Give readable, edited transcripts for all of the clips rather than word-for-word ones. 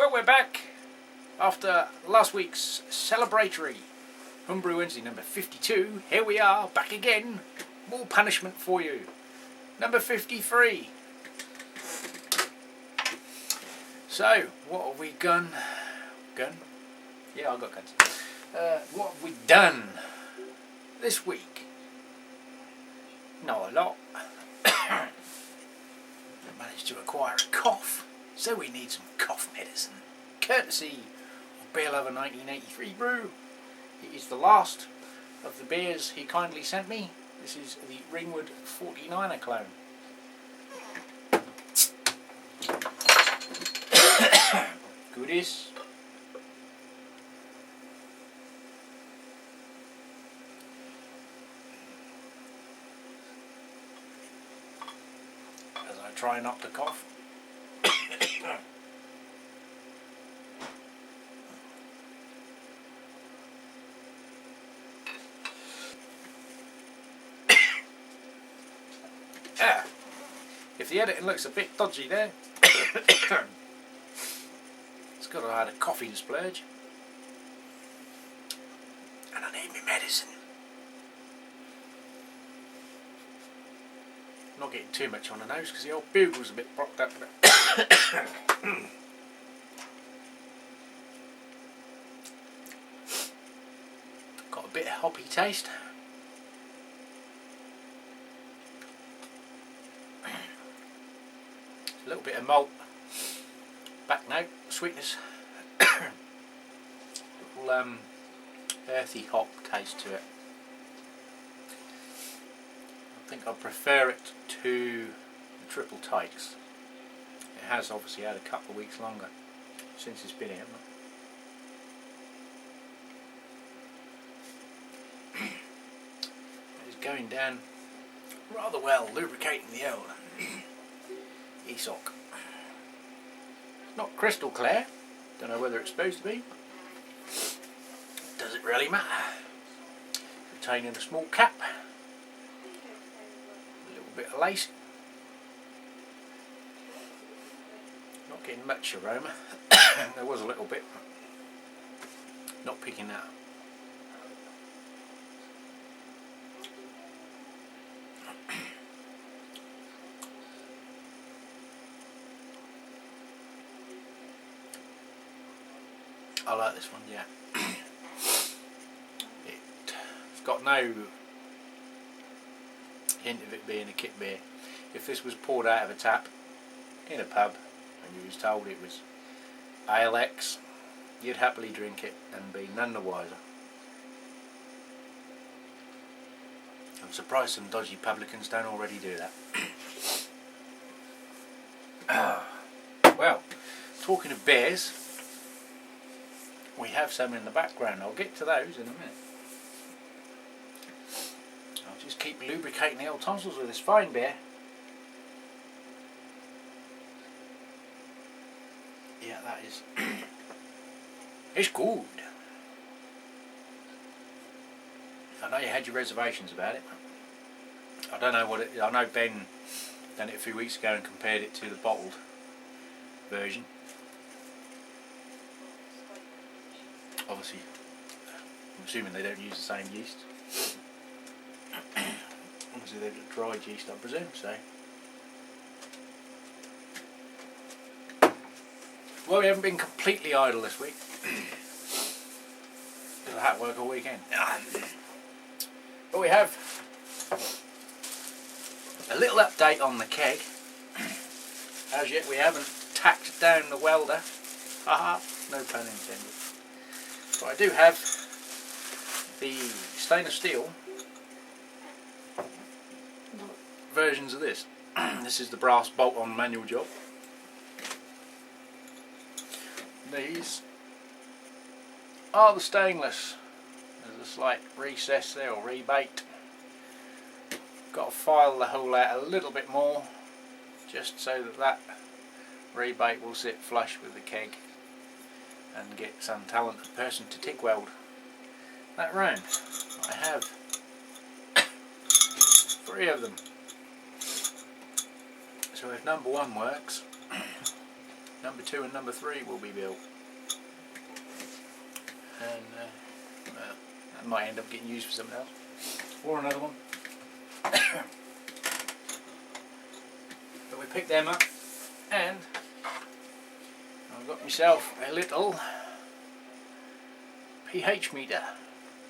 Well, we're back after last week's celebratory Homebrew Wednesday number 52. Here we are, back again. More punishment for you. Number 53. So, what have we done? Yeah, I've got guns. What have we done this week? Not a lot. I managed to acquire a cough, so we need some cough medicine. Courtesy of Beer Lover 1983 Brew. It is the last of the beers he kindly sent me. This is the Ringwood 49er clone. Goodies. As I try not to cough. If the editing looks a bit dodgy there, it's got to have had a coughing splurge. And I need my medicine. Not getting too much on the nose because the old bugle's a bit propped up. Got a bit of hoppy taste. A little bit of malt, back note, sweetness, little earthy hop taste to it. I think I prefer it to the Triple Tykes. It has obviously had a couple of weeks longer since it's been here. It's going down rather well, lubricating the old E-sock. Not crystal clear, don't know whether it's supposed to be. Does it really matter? Retaining a small cap, a little bit of lace. Not getting much aroma. There was a little bit, not picking that up. I like this one, yeah. It's got no hint of it being a kit beer. If this was poured out of a tap in a pub and you was told it was ALX, you'd happily drink it and be none the wiser. I'm surprised some dodgy publicans don't already do that. Well, talking of beers, we have some in the background. I'll get to those in a minute. I'll just keep lubricating the old tonsils with this fine beer. Yeah, that is. It's good. I know you had your reservations about it. I don't know what it. I know Ben done it a few weeks ago and compared it to the bottled version. Obviously, I'm assuming they don't use the same yeast. Obviously they've got dried yeast, I presume, so. Well, we haven't been completely idle this week. Because I had to work all weekend. But we have a little update on the keg. As yet we haven't tacked down the welder. Haha, no pun intended. But I do have the stainless steel versions of this. This is the brass bolt-on manual job. These are the stainless. There's a slight recess there, or rebate. Got to file the hole out a little bit more, just so that that rebate will sit flush with the keg and get some talented person to TIG weld that round. I have 3 of them. So if number 1 works, number 2 and number 3 will be built. And well, that might end up getting used for something else. Or another one. But we picked them up, and I've got myself a little pH meter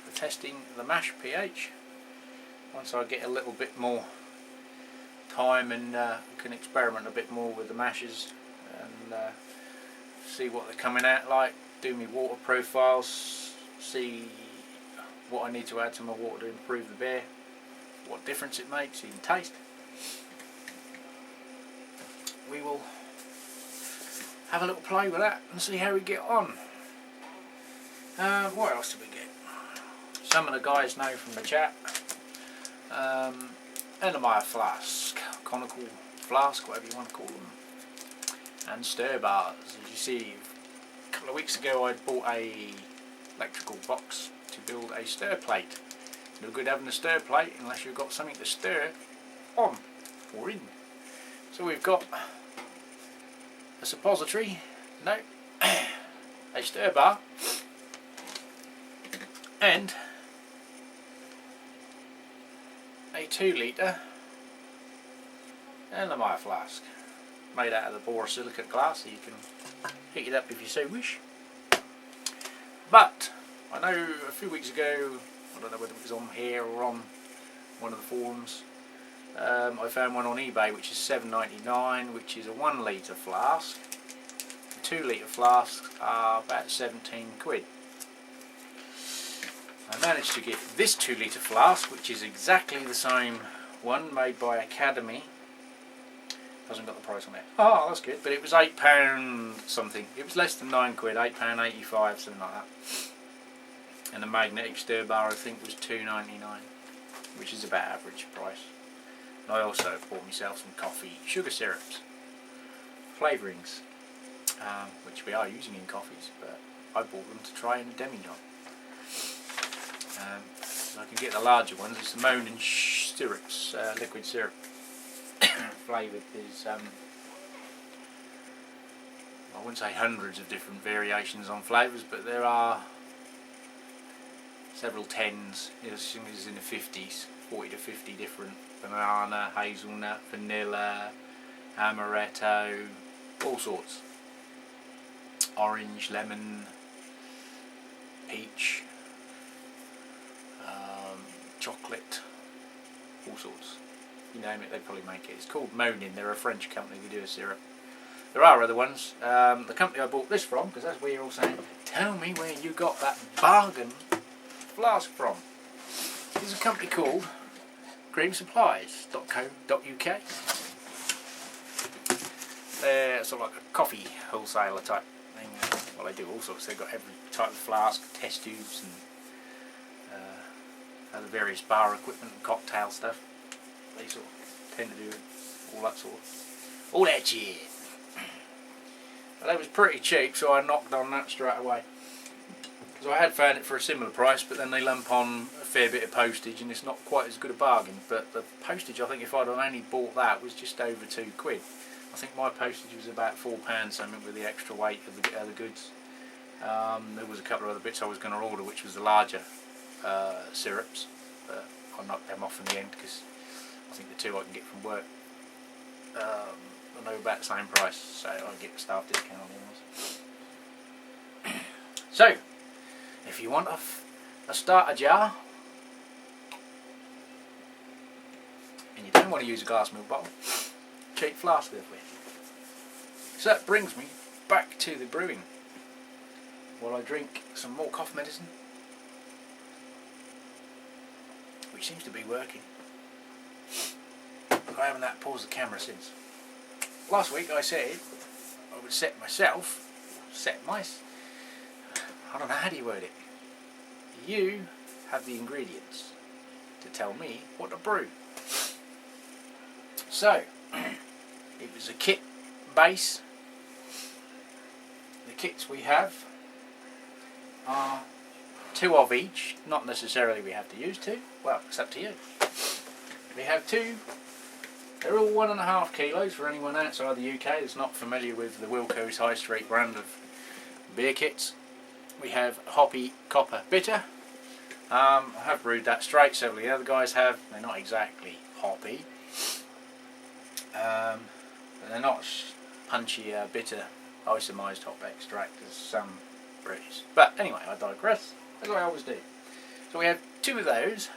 for testing the mash pH. Once I get a little bit more time and can experiment a bit more with the mashes and see what they're coming out like, do my water profiles, see what I need to add to my water to improve the beer, what difference it makes in taste. We will have a little play with that and see how we get on. What else did we get? Some of the guys know from the chat. Enema flask, conical flask, whatever you want to call them, and stir bars. As you see, a couple of weeks ago I bought a electrical box to build a stir plate. No good having a stir plate unless you've got something to stir on or in. So we've got a suppository, no, a stir bar, and a 2 litre enema flask made out of the borosilicate glass, so you can heat it up if you so wish. But I know a few weeks ago, I don't know whether it was on here or on one of the forums, I found one on eBay which is $7.99, which is a 1 litre flask. The 2 litre flasks are about 17 quid. I managed to get this 2 litre flask, which is exactly the same one made by Academy. Hasn't got the price on it. Oh, that's good. But it was £8 something. It was less than 9 quid, £8.85, something like that. And the magnetic stir bar I think was $2.99, which is about average price. And I also bought myself some coffee sugar syrups, flavourings, which we are using in coffees, but I bought them to try in a demi-john. I can get the larger ones. It's the Monin syrups, liquid syrup flavoured. There's I wouldn't say hundreds of different variations on flavours, but there are several tens. It's in the 50s, 40 to 50 different: banana, hazelnut, vanilla, amaretto, all sorts. Orange, lemon, peach, chocolate, all sorts. You name it, they probably make it. It's called Monin. They're a French company. They do a syrup. There are other ones. The company I bought this from, because that's where you're all saying, tell me where you got that bargain flask from. There's a company called creamsupplies.co.uk. They're sort of like a coffee wholesaler type thing. Well, they do all sorts. They've got every type of flask, test tubes, and other various bar equipment and cocktail stuff. They sort of tend to do all that shit. But that was pretty cheap, so I knocked on that straight away. Because I had found it for a similar price, but then they lump on a fair bit of postage, and it's not quite as good a bargain. But the postage, I think if I'd have only bought that, was just over 2 quid. I think my postage was about £4 something with the extra weight of the other goods. There was a couple of other bits I was going to order, which was the larger syrups, but I knocked them off in the end because I think the 2 I can get from work, and they were about the same price, so I get the staff discount on them. So, if you want a starter jar and you don't want to use a glass milk bottle, cheap flask there for you. So that brings me back to the brewing while I drink some more cough medicine, which seems to be working. I haven't had to pause the camera since. Last week I said I would I don't know, how do you word it? You have the ingredients to tell me what to brew. So, it was a kit base. The kits we have are 2 of each. Not necessarily we have to use 2. Well, it's up to you. We have 2 They're all 1.5 kilos for anyone outside the UK that's not familiar with the Wilco's High Street brand of beer kits. We have Hoppy Copper Bitter. I have brewed that straight, several of the other guys have. They're not exactly hoppy. They're not as punchy, bitter, isomised hop extract as some brews. But anyway, I digress, as I always do. So we have 2 of those.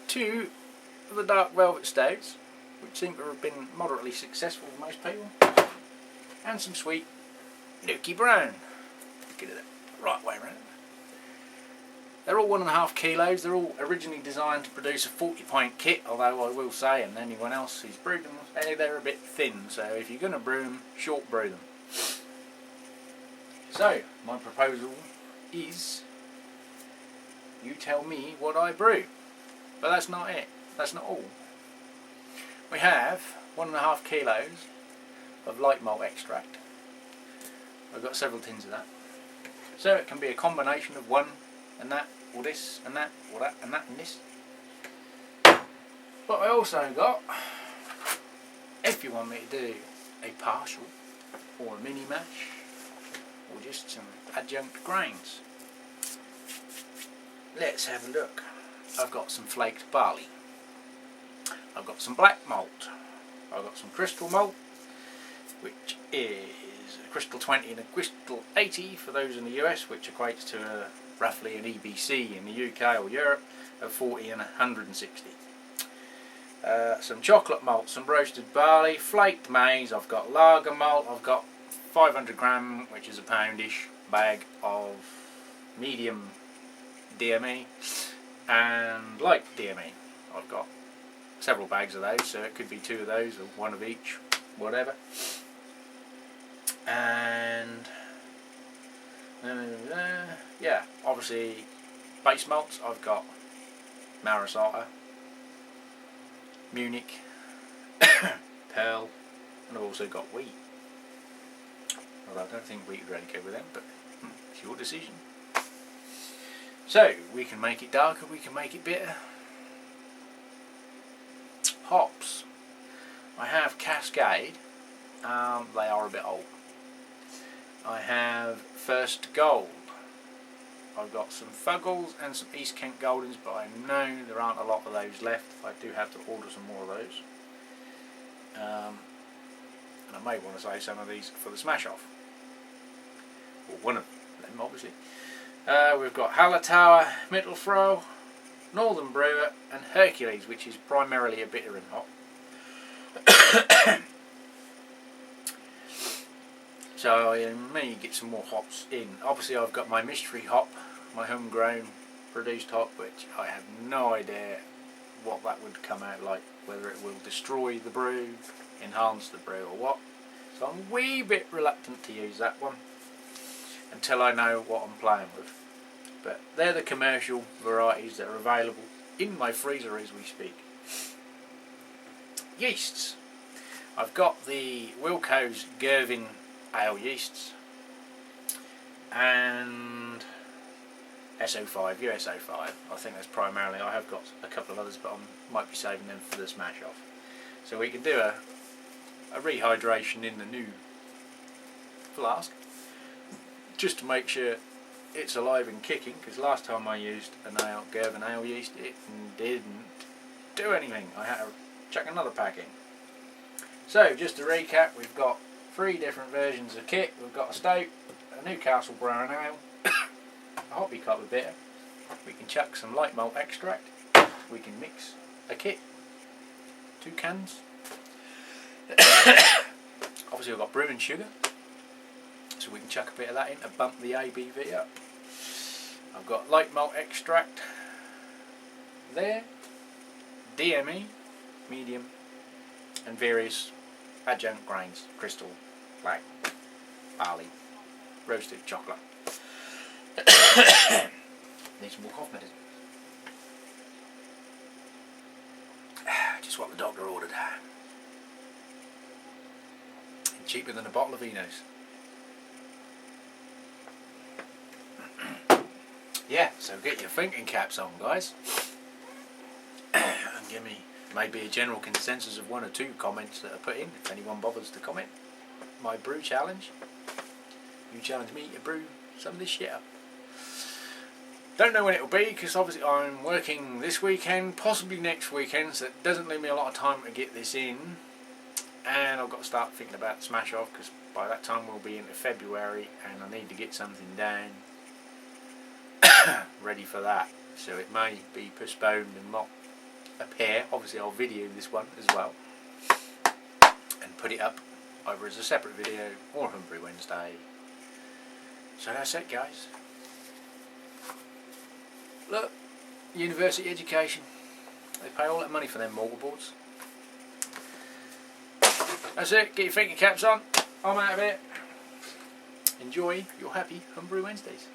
2 of the dark velvet stouts, which seem to have been moderately successful for most people. And some sweet Nuki Brown. Get it the right way around. They're all 1.5 kilos. They're all originally designed to produce a 40-pint kit, although I will say, and anyone else who's brewed them, they're a bit thin. So if you're going to brew them, short brew them. So my proposal is, you tell me what I brew. But that's not it. That's not all. We have 1.5 kilos of light malt extract. I've got several tins of that. So it can be a combination of one and that, or this and that, or that and that and this. But I also got, if you want me to do a partial or a mini mash, or just some adjunct grains. Let's have a look. I've got some flaked barley. I've got some black malt. I've got some crystal malt, which is a crystal 20 and a crystal 80 for those in the US, which equates to roughly an EBC in the UK or Europe of 40 and 160. Some chocolate malt, some roasted barley, flaked maize. I've got lager malt. I've got 500 gram, which is a poundish bag of medium DME and light DME. I've got several bags of those, so it could be 2 of those or 1 of each, whatever. And yeah, obviously base malts. I've got Marisata, Munich, Pearl, and I've also got wheat. Well, I don't think wheat would really go with them, but it's your decision. So we can make it darker, we can make it bitter. Hops. I have Cascade. They are a bit old. I have First Gold. I've got some Fuggles and some East Kent Goldings, but I know there aren't a lot of those left. I do have to order some more of those. And I may want to save some of these for the smash off. Or one of them, obviously. We've got Hallertauer, Mittelfrau, Northern Brewer, and Hercules, which is primarily a bitter and hop. So I may get some more hops in. Obviously I've got my mystery hop, my homegrown produced hop, which I have no idea what that would come out like, whether it will destroy the brew, enhance the brew or what. So I'm a wee bit reluctant to use that one until I know what I'm playing with. But they're the commercial varieties that are available in my freezer as we speak. Yeasts. I've got the Wilco's Gervin ale yeasts and SO5, USO5. I think that's primarily. I have got a couple of others, but I might be saving them for the smash off. So we can do a rehydration in the new flask just to make sure it's alive and kicking, because last time I used an Gervin ale yeast it didn't do anything. I had to chuck another pack in. So just to recap, we've got 3 different versions of kit. We've got a stout, a Newcastle brown ale, a hoppy copper bitter. We can chuck some light malt extract. We can mix a kit, 2 cans. Obviously we've got brewing sugar, so we can chuck a bit of that in to bump the ABV up. I've got light malt extract there, DME, medium, and various adjunct grains, crystal, black, barley, roasted chocolate. Need some more cough medicine. Just what the doctor ordered. And cheaper than a bottle of Vino's. Yeah, so get your thinking caps on, guys, and give me maybe a general consensus of 1 or 2 comments that are put in, if anyone bothers to comment. My brew challenge. You challenge me to brew some of this shit up. Don't know when it'll be, because obviously I'm working this weekend, possibly next weekend, so it doesn't leave me a lot of time to get this in. And I've got to start thinking about Smash Off, because by that time we'll be into February and I need to get something down ready for that. So it may be postponed and not appear. Obviously I'll video this one as well and put it up either as a separate video or Homebrew Wednesday. So that's it, guys. Look, university education, they pay all that money for them mortarboards. That's it, get your thinking caps on, I'm out of here. Enjoy your happy Homebrew Wednesdays.